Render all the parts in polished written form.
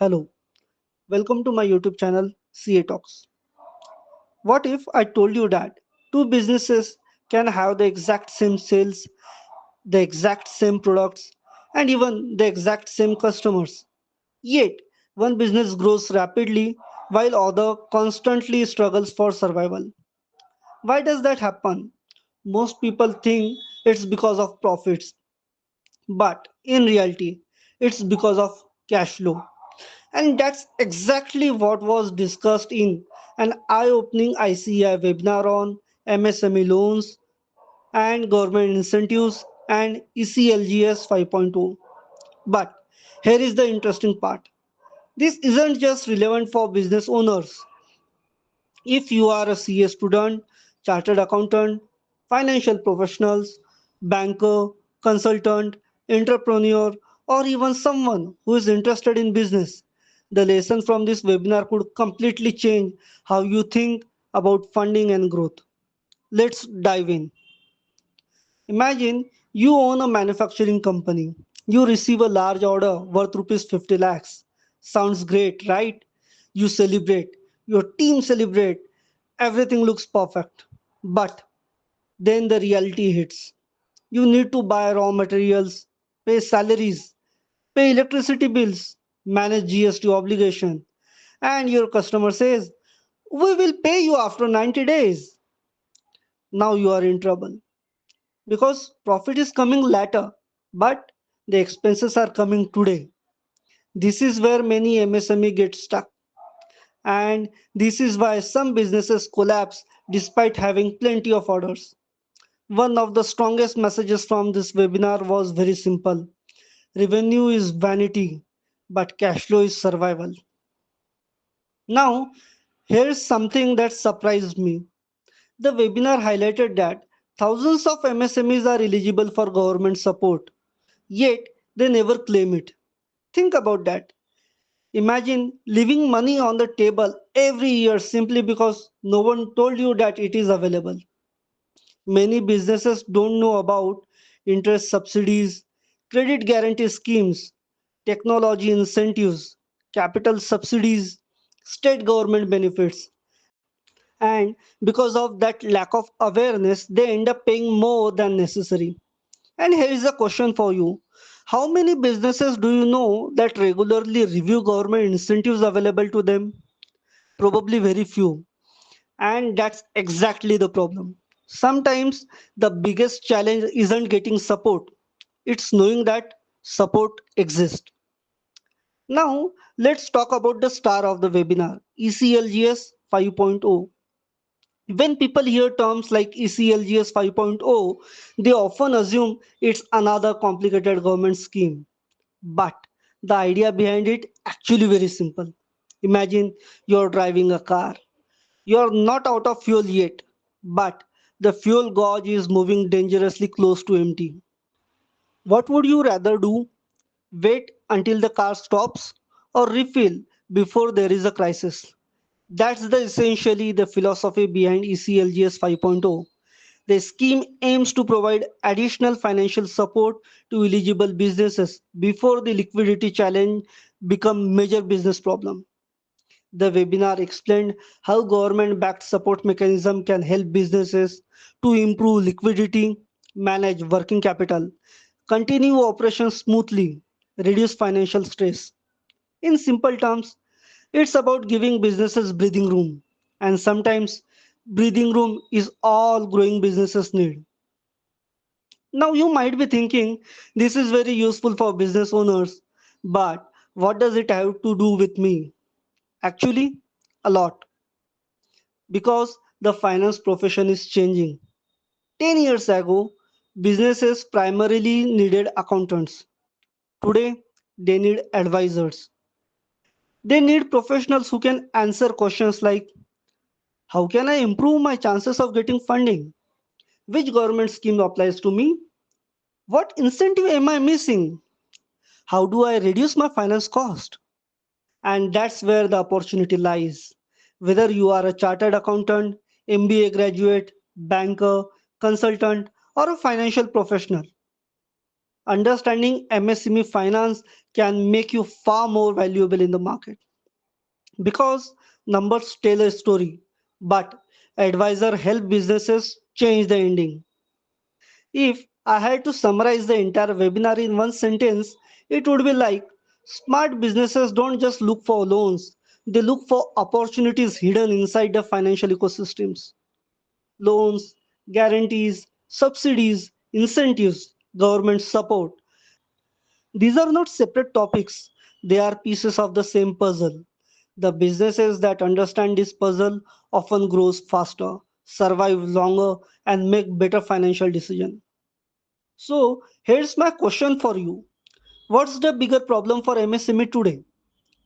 Hello, welcome to my YouTube channel CA Talks. What if I told you that two businesses can have the exact same sales, the exact same products, and even the exact same customers? Yet, one business grows rapidly while other constantly struggles for survival. Why does that happen? Most people think it's because of profits, but in reality, it's because of cash flow. And that's exactly what was discussed in an eye opening ICAI webinar on MSME loans and government incentives and ECLGS 5.0. But here is the interesting part, this isn't just relevant for business owners. If you are a CA student, chartered accountant, financial professionals, banker, consultant, entrepreneur, or even someone who is interested in business, the lesson from this webinar could completely change how you think about funding and growth. Let's dive in. Imagine you own a manufacturing company. You receive a large order worth rupees 50 lakhs. Sounds great, right? You celebrate. Your team celebrate. Everything looks perfect. But then the reality hits. You need to buy raw materials, pay salaries, pay electricity bills, manage GST obligation, and your customer says, "We will pay you after 90 days." Now you are in trouble because profit is coming later, but the expenses are coming today. This is where many MSME get stuck, and this is why some businesses collapse despite having plenty of orders. One of the strongest messages from this webinar was very simple: revenue is vanity, but cash flow is survival. Now, here's something that surprised me. The webinar highlighted that thousands of MSMEs are eligible for government support, yet they never claim it. Think about that. Imagine leaving money on the table every year simply because no one told you that it is available. Many businesses don't know about interest subsidies, credit guarantee schemes, technology incentives, capital subsidies, state government benefits. And because of that lack of awareness, they end up paying more than necessary. And here is a question for you. How many businesses do you know that regularly review government incentives available to them? Probably very few. And that's exactly the problem. Sometimes the biggest challenge isn't getting support, it's knowing that support exists. Now, let's talk about the star of the webinar, ECLGS 5.0. When people hear terms like ECLGS 5.0, they often assume it's another complicated government scheme. But the idea behind it actually very simple. Imagine you're driving a car. You're not out of fuel yet, but the fuel gauge is moving dangerously close to empty. What would you rather do? Wait until the car stops or refill before there is a crisis? That's essentially the philosophy behind ECLGS 5.0. The scheme aims to provide additional financial support to eligible businesses before the liquidity challenge become major business problem. The webinar explained how government-backed support mechanism can help businesses to improve liquidity, manage working capital, continue operations smoothly, reduce financial stress. In simple terms, it's about giving businesses breathing room. And sometimes breathing room is all growing businesses need. Now you might be thinking this is very useful for business owners, but what does it have to do with me? Actually, a lot, because the finance profession is changing. 10 years ago, businesses primarily needed accountants. Today, they need advisors. They need professionals who can answer questions like, how can I improve my chances of getting funding? Which government scheme applies to me? What incentive am I missing? How do I reduce my finance cost? And that's where the opportunity lies. Whether you are a chartered accountant, MBA graduate, banker, consultant, or a financial professional, Understanding MSME finance can make you far more valuable in the market because numbers tell a story, but advisor help businesses change the ending. If I had to summarize the entire webinar in one sentence, it would be like smart businesses don't just look for loans, they look for opportunities hidden inside the financial ecosystems. Loans, guarantees, subsidies, incentives, government support. These are not separate topics, they are pieces of the same puzzle. The businesses that understand this puzzle often grows faster, survive longer, and make better financial decisions. So, here's my question for you. What's the bigger problem for MSME today?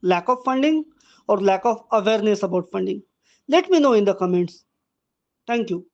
Lack of funding or lack of awareness about funding? Let me know in the comments. Thank you.